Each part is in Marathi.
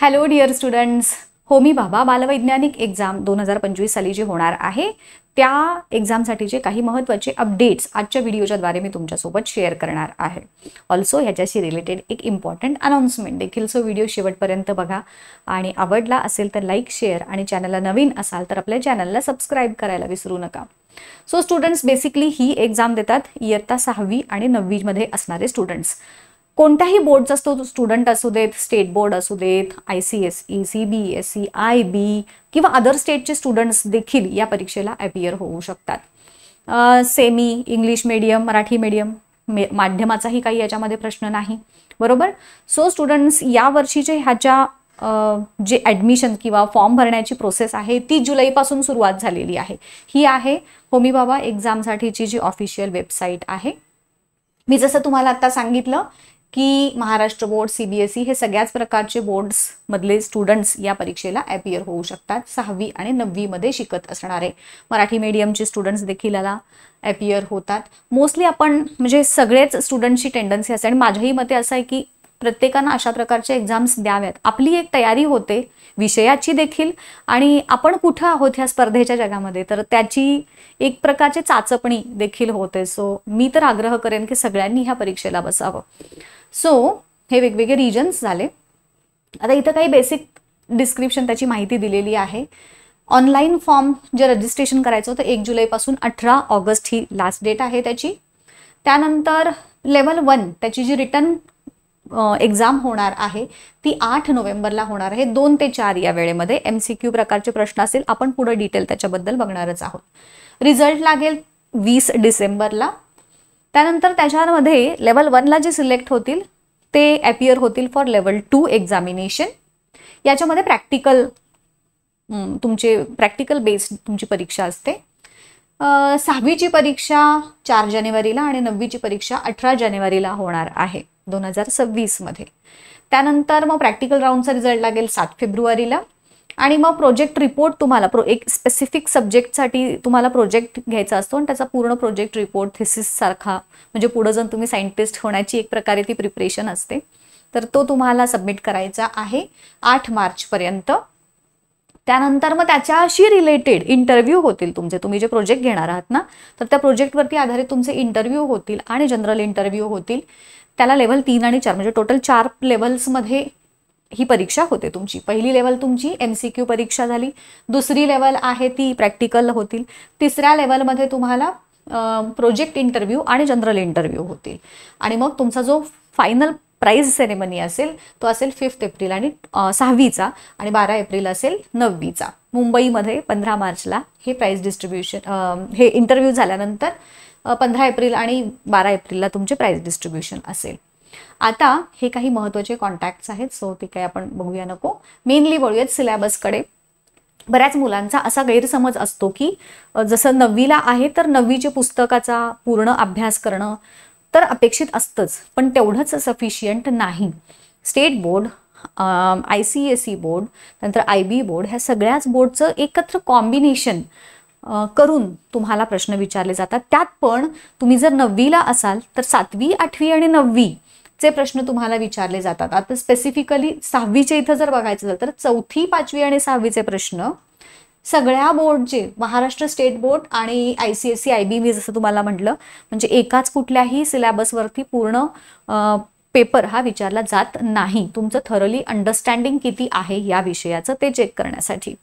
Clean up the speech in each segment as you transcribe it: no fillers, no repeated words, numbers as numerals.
Hello dear students, Homi Bhabha बालवैज्ञानिक एक्झाम 2025 साली जी होणार आहे त्या एक्झामसाठीचे काही महत्त्वाचे अपडेट्स आजच्या व्हिडिओच्याद्वारे मी तुमच्यासोबत शेअर करणार आहे. ऑल्सो ह्याच्याशी रिलेटेड एक इम्पॉर्टंट अनाउन्समेंट देखील. सो व्हिडिओ शेवटपर्यंत बघा आणि आवडला असेल तर लाईक, शेअर आणि चॅनलला नवीन असाल तर आपल्या चॅनलला सबस्क्राईब करायला विसरू नका. सो स्टुडंट्स बेसिकली ही एक्झाम देतात इयत्ता 6वी आणि 9वी मध्ये असणारे स्टुडंट्स. कोणत्याही बोर्डचा असतो स्टुडंट असू देत, स्टेट बोर्ड असू देत, ICSE, CBSE, IB किंवा अदर स्टेटचे स्टुडंट्स देखील या परीक्षेला अपियर होऊ शकतात. Semi, English medium, Marathi medium माध्यमाचाही काही याच्यामध्ये प्रश्न नाही, बरोबर. सो स्टुडंट्स या वर्षीचे ह्याच्या जे ॲडमिशन किंवा फॉर्म भरण्याची प्रोसेस आहे ती जुलैपासून सुरुवात झालेली आहे. ही आहे होमी भाभा एक्झामसाठीची जी ऑफिशियल वेबसाईट आहे. मी जसं तुम्हाला आता सांगितलं की महाराष्ट्र बोर्ड, CBSE हे सगळ्याच प्रकारचे बोर्ड्स मधले स्टुडंट्स या परीक्षेला अपियर होऊ शकतात. 6वी आणि 9वी मध्ये शिकत असणारे मराठी मीडियमचे स्टुडंट्स देखील याला अपियर होतात. मोस्टली आपण म्हणजे सगळेच स्टुडंट्सची टेंडन्सी असते आणि माझ्याही मते असं आहे की प्रत्येकानं अशा प्रकारचे एक्झाम्स द्याव्यात. आपली एक तयारी होते विषयाची देखील आणि आपण कुठं आहोत ह्या स्पर्धेच्या जगामध्ये तर त्याची एक प्रकारची चाचपणी देखील होते. सो मी तर आग्रह करेन की सगळ्यांनी ह्या परीक्षेला बसावं. सो हे वेगवेगळे रिजन्स झाले. आता इथं काही बेसिक डिस्क्रिप्शन त्याची माहिती दिलेली आहे. ऑनलाईन फॉर्म जे रजिस्ट्रेशन करायचं होतं 1 जुलैपासून 18 ऑगस्ट ही लास्ट डेट आहे त्याची. त्यानंतर लेवल 1 त्याची जी रिटर्न एक्झाम होणार आहे ती 8 नोव्हेंबरला होणार आहे. 2 ते 4 या वेळेमध्ये MCQ प्रकारचे प्रश्न असेल. आपण पुढे डिटेल त्याच्याबद्दल बघणारच आहोत. रिझल्ट लागेल 20 डिसेंबरला. त्यानंतर त्याच्यामध्ये लेवल 1ला जे सिलेक्ट होतील ते अपियर होतील फॉर लेवल 2 एक्झामिनेशन. याच्यामध्ये प्रॅक्टिकल बेस्ड तुमची परीक्षा असते. 6वीची परीक्षा 4 जानेवारीला आणि 9वीची परीक्षा 18 जानेवारीला होणार आहे 2026 मध्ये. त्यानंतर मग प्रॅक्टिकल राऊंडचा रिझल्ट लागेल 7 फेब्रुवारीला आणि मग प्रोजेक्ट रिपोर्ट तुम्हाला एक स्पेसिफिक सब्जेक्टसाठी तुम्हाला प्रोजेक्ट घ्यायचा असतो आणि त्याचा पूर्ण प्रोजेक्ट रिपोर्ट थिसिस सारखा म्हणजे पुढे जाऊन तुम्ही सायंटिस्ट होण्याची एक प्रकारे ती प्रिपरेशन असते तर तो तुम्हाला सबमिट करायचा आहे 8 मार्चपर्यंत. त्यानंतर मग त्याच्याशी रिलेटेड इंटरव्ह्यू होतील तुमचे. तुम्ही जे प्रोजेक्ट घेणार आहात ना तर त्या प्रोजेक्टवरती आधारित तुमचे इंटरव्ह्यू होतील आणि जनरल इंटरव्ह्यू होतील. त्याला लेवल 3 आणि 4 म्हणजे टोटल 4 लेवल्समध्ये ही परीक्षा होते तुमची. पहिली लेवल तुमची MCQ परीक्षा झाली. दुसरी लेवल आहे ती प्रॅक्टिकल होतील. तिसऱ्या लेवलमध्ये तुम्हाला प्रोजेक्ट इंटरव्ह्यू आणि जनरल इंटरव्ह्यू होतील आणि मग तुमचा जो फायनल प्राइज सेरेमनी असेल तो असेल 5 एप्रिल आणि 6वीचा आणि 12 एप्रिल असेल 9वीचा. मुंबईमध्ये 15 मार्चला हे प्राइज डिस्ट्रीब्युशन हे इंटरव्ह्यू झाल्यानंतर 15 एप्रिल आणि 12 एप्रिलला तुमचे प्राइज डिस्ट्रीब्युशन असेल. आता हे काही महत्त्वाचे कॉन्टॅक्ट्स आहेत. सो ते काही आपण बघूया नको. मेनली वळूयात सिलेबसकडे. बऱ्याच मुलांचा असा गैरसमज असतो की जसं 9वीला आहे तर 9वीच्या पुस्तकाचा पूर्ण अभ्यास करणं तर अपेक्षित असतंच पण तेवढंच सफिशियंट नाही. स्टेट बोर्ड, ICSE बोर्ड, नंतर IB बोर्ड ह्या सगळ्याच बोर्डचं एकत्र कॉम्बिनेशन करून तुम्हाला प्रश्न विचारले जातात. त्यात पण तुम्ही जर 9वीला असाल तर 7वी, 8वी आणि 9वीचे प्रश्न तुम्हाला विचारले जातात. आता स्पेसिफिकली 6वीचे इथं जर बघायचं झालं तर 4थी, 5वी आणि 6वीचे प्रश्न सगळ्या बोर्डचे महाराष्ट्र स्टेट बोर्ड आणि ICSE, IB मी जसं तुम्हाला म्हटलं म्हणजे एकाच कुठल्याही सिलेबसवरती पूर्ण पेपर हा विचारला जात नाही. तुमचं थरली अंडरस्टँडिंग किती आहे या विषयाचं ते चेक करण्यासाठी.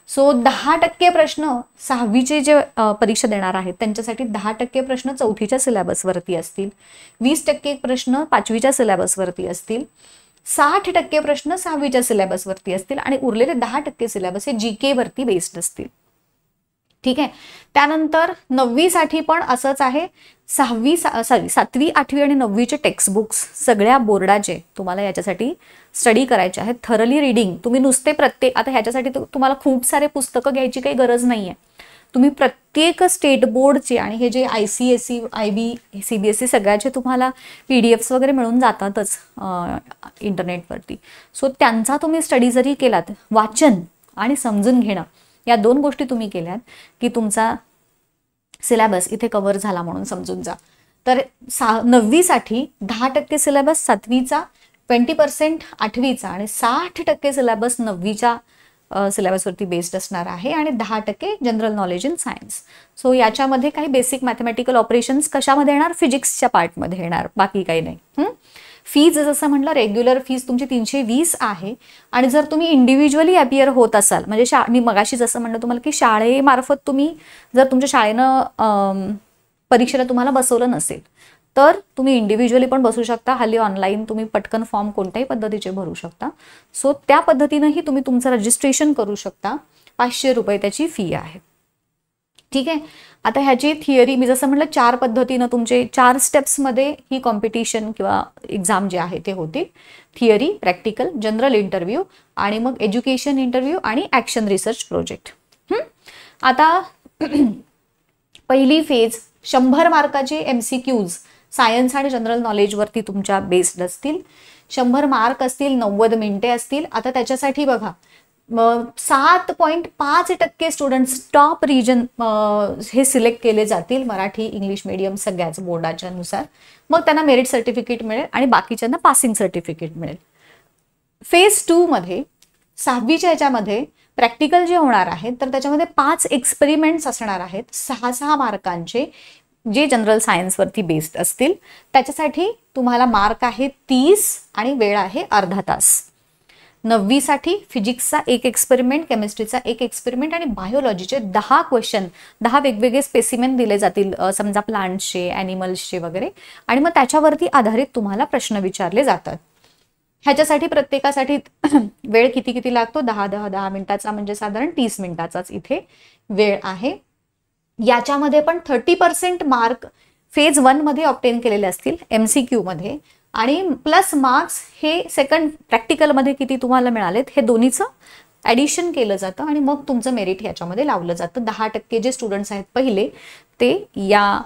सो 10% प्रश्न 6वीचे जे परीक्षा देणार आहेत त्यांच्यासाठी 10% प्रश्न 4थीच्या सिलेबसवरती असतील. 20% प्रश्न 5वीच्या सिलेबसवरती असतील. 60% प्रश्न 6वीच्या सिलेबसवरती असतील आणि उरलेले 10% सिलेबस हे GK वरती बेस्ड असतील. ठीक आहे. त्यानंतर 9वीसाठी पण असंच आहे. 7वी, 8वी आणि 9वीचे टेक्स्टबुक्स सगळ्या बोर्डाचे तुम्हाला याच्यासाठी स्टडी करायचे आहेत. Thoroughly reading. तुम्ही नुसते आता ह्याच्यासाठी तुम्हाला खूप सारे पुस्तकं घ्यायची काही गरज नाही आहे. तुम्ही प्रत्येक स्टेट बोर्डचे आणि हे जे ICSE, IB, CBSE सगळ्याचे तुम्हाला PDFs वगैरे मिळून जातातच इंटरनेटवरती. सो त्यांचा तुम्ही स्टडी जरी केलात, वाचन आणि समजून घेणं या 2 गोष्टी तुम्ही केल्यात की तुमचा सिलेबस इथे कव्हर झाला म्हणून समजून जा. तर 9वीसाठी 10% सिलेबस, 7वीचा 20% 8वीचा आणि 60% सिलेबस 9वीच्या सिलेबसवरती बेस्ड असणार आहे आणि 10% general knowledge in science. So याच्यामध्ये काही बेसिक मॅथमॅटिकल ऑपरेशन्स कशामध्ये येणार, फिजिक्सच्या पार्टमध्ये येणार, बाकी काही नाही. फीज जसं म्हटलं रेग्युलर फीज तुमची 320 आहे आणि जर तुम्ही इंडिव्हिज्युअली अपियर होत असाल म्हणजे मी मगाशी जसं म्हणलं तुम्हाला की शाळेमार्फत तुम्ही जर तुमच्या शाळेनं परीक्षेला तुम्हाला बसवलं नसेल तर तुम्ही इंडिव्हिज्युअली पण बसू शकता. हल्ली ऑनलाईन तुम्ही पटकन फॉर्म कोणत्याही पद्धतीचे भरू शकता. सो त्या पद्धतीनंही तुम्ही तुमचं रजिस्ट्रेशन करू शकता. 500 रुपये त्याची फी आहे. ठीक आहे. आता ह्याची थिअरी मी जसं म्हटलं 4 पद्धतीनं तुमचे 4 स्टेप्समध्ये ही कॉम्पिटिशन किंवा एक्झाम जे आहे ते होतील. थिअरी, प्रॅक्टिकल, जनरल इंटरव्ह्यू आणि मग एज्युकेशन इंटरव्ह्यू आणि ॲक्शन रिसर्च प्रोजेक्ट. आता पहिली फेज 100 मार्काचे MCQs सायन्स आणि जनरल नॉलेजवरती तुमच्या बेस्ड असतील. 100 मार्क असतील, 90 मिनिटे असतील. आता त्याच्यासाठी बघा 7.5% स्टुडंट्स टॉप रिजन हे सिलेक्ट केले जातील मराठी इंग्लिश मीडियम सगळ्याच बोर्डाच्या नुसार. मग त्यांना मेरिट सर्टिफिकेट मिळेल आणि बाकीच्यांना पासिंग सर्टिफिकेट मिळेल. फेज 2 मध्ये 6वीच्या ह्याच्यामध्ये प्रॅक्टिकल जे होणार आहे तर त्याच्यामध्ये 5 एक्सपेरिमेंट्स असणार आहेत 6 मार्कांचे जे जनरल सायन्सवरती बेस्ड असतील. त्याच्यासाठी तुम्हाला मार्क आहे 30 आणि वेळ आहे अर्धा तास. 9वीसाठी फिजिक्सचा 1 एक्सपेरिमेंट, केमिस्ट्रीचा 1 एक्सपेरिमेंट आणि बायोलॉजीचे 10 क्वेश्चन 10 वेगवेगळे स्पेसिमेन दिले जातील समजा प्लांट्सचे, ॲनिमल्सचे वगैरे आणि मग त्याच्यावरती आधारित तुम्हाला प्रश्न विचारले जातात. ह्याच्यासाठी प्रत्येकासाठी वेळ किती लागतो 10 मिनिटाचा म्हणजे साधारण 30 मिनिटाचाच इथे वेळ आहे. याच्यामध्ये पण 30% मार्क फेज 1 मध्ये ऑब्टेन केलेले असतील MCQ मध्ये आणि प्लस मार्क्स हे सेकंड प्रॅक्टिकलमध्ये किती तुम्हाला मिळालेत हे दोन्हीचं ॲडिशन केलं जातं आणि मग तुमचं मेरिट ह्याच्यामध्ये लावलं जातं. 10% जे स्टुडंट्स आहेत पहिले ते या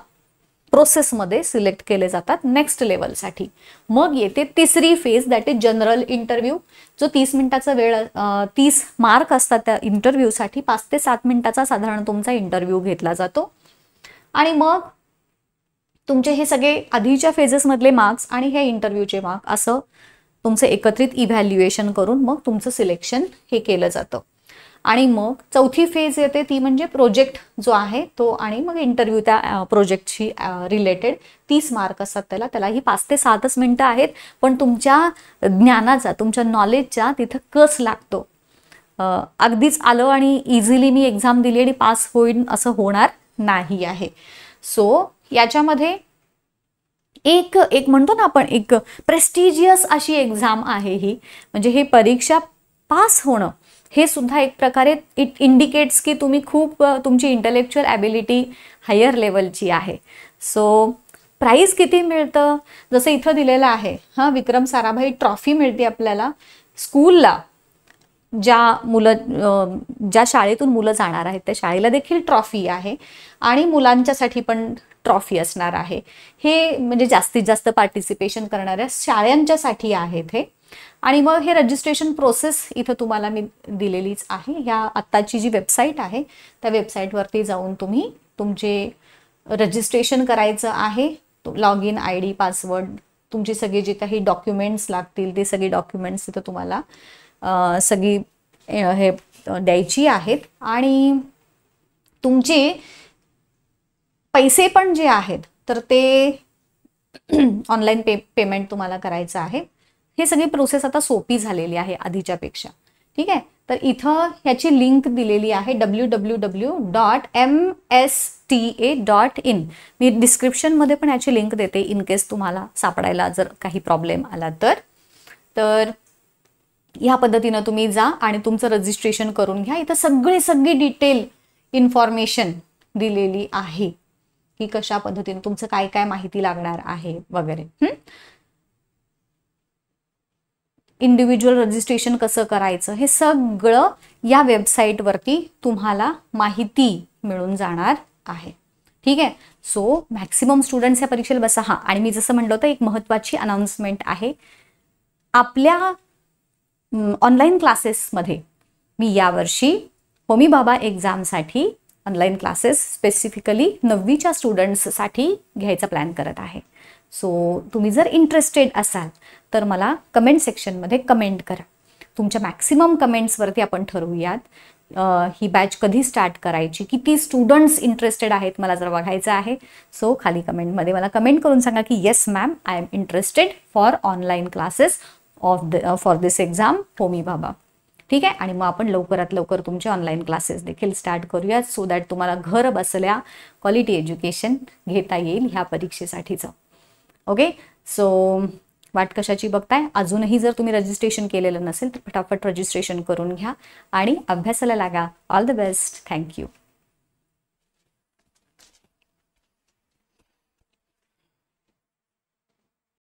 प्रोसेसमध्ये सिलेक्ट केले जातात नेक्स्ट लेवलसाठी. मग येते तिसरी phase that is general interview जो 30 मिनिटाचा वेळ 30 मार्क असतात त्या इंटरव्ह्यूसाठी. 5 ते 7 मिनिटाचा साधारण तुमचा इंटरव्ह्यू घेतला जातो आणि मग तुमचे हे सगळे आधीच्या फेजेसमधले मार्क्स आणि हे इंटरव्ह्यूचे मार्क असं तुमचं एकत्रित इव्हॅल्युएशन करून मग तुमचं सिलेक्शन हे केलं जातं. आणि मग चौथी फेज येते ती म्हणजे प्रोजेक्ट जो आहे तो आणि मग इंटरव्ह्यू त्या प्रोजेक्टशी रिलेटेड 30 मार्क असतात त्यालाही 5 ते 7 मिनिटं आहेत. पण तुमच्या ज्ञानाचा तुमच्या नॉलेजचा तिथं कस लागतो. अगदीच आलं आणि इझिली मी एक्झाम दिली आणि पास होईन असं होणार नाही आहे. सो याच्यामध्ये एक म्हणतो ना आपण एक प्रेस्टिजियस अशी एक्झाम आहे ही. म्हणजे ही परीक्षा पास होणं हे सुद्धा एक प्रकारे इट इंडिकेट्स की तुम्ही खूप तुमची इंटेलेक्च्युअल ॲबिलिटी हायर लेवलची आहे. सो प्राईज किती मिळतं जसं इथं दिलेलं आहे विक्रम साराभाई ट्रॉफी मिळते आपल्याला स्कूलला. ज्या शाळेतून मुलं जाणार आहेत त्या शाळेला देखील ट्रॉफी आहे आणि मुलांच्यासाठी पण ट्रॉफी असणार आहे. हे म्हणजे जास्तीत जास्त पार्टिसिपेशन करणाऱ्या शाळांच्यासाठी आहेत हे. आणि मग हे रजिस्ट्रेशन प्रोसेस इथं तुम्हाला मी दिलेलीच आहे. ह्या आत्ताची जी वेबसाईट आहे त्या वेबसाईटवरती जाऊन तुम्ही तुमचे रजिस्ट्रेशन करायचं आहे. लॉग इन ID पासवर्ड तुमची सगळी जी काही डॉक्युमेंट्स लागतील ते सगळी डॉक्युमेंट्स इथं तुम्हाला सगळी हे द्यायची आहेत आणि तुमचे पैसे पण जे आहेत तर ते ऑनलाईन पेमेंट तुम्हाला करायचं आहे. हे सगळी प्रोसेस आता सोपी झालेली आहे आधीच्या पेक्षा. ठीक आहे. तर इथं ह्याची लिंक दिलेली आहे www.msta.in. मी डिस्क्रिप्शनमध्ये पण याची लिंक देते इन केस तुम्हाला सापडायला जर काही प्रॉब्लेम आला तर. ह्या पद्धतीनं तुम्ही जा आणि तुमचं रजिस्ट्रेशन करून घ्या. इथं सगळी डिटेल इन्फॉर्मेशन दिलेली आहे की कशा पद्धतीने तुमचं काय काय माहिती लागणार आहे वगैरे. इंडिव्हिज्युअल रजिस्ट्रेशन कसं करायचं हे सगळं या वेबसाईटवरती तुम्हाला माहिती मिळून जाणार आहे. ठीक आहे. सो मॅक्सिमम स्टुडंट्स या परीक्षेला बसा. आणि मी जसं म्हटलं होतं एक महत्त्वाची अनाउन्समेंट आहे. आपल्या ऑनलाईन क्लासेसमध्ये मी यावर्षी होमी बाबा एक्झामसाठी ऑनलाईन क्लासेस स्पेसिफिकली 9वीच्या स्टुडंट्ससाठी घ्यायचा प्लॅन करत आहे. सो तुम्ही जर इंटरेस्टेड असाल तर मला कमेंट सेक्शनमध्ये कमेंट करा. तुमच्या मॅक्सिमम कमेंट्सवरती आपण ठरवूयात ही बॅच कधी स्टार्ट करायची, किती स्टुडंट्स इंटरेस्टेड आहेत मला जर बघायचं आहे. सो खाली कमेंटमध्ये मला कमेंट करून सांगा की yes ma'am, I am interested for online classes for this exam Homi Bhabha. ठीक आहे. आणि मग आपण लवकरात लवकर तुमचे ऑनलाईन क्लासेस देखील स्टार्ट करूयात, सो दॅट तुम्हाला घर बसल्या क्वालिटी एज्युकेशन घेता येईल ह्या परीक्षेसाठीचं. ओके. सो वाट कशाची बघताय? अजूनही जर तुम्ही रजिस्ट्रेशन केलेलं नसेल तर फटाफट रजिस्ट्रेशन करून घ्या आणि अभ्यासाला लागा. All the best. थँक्यू.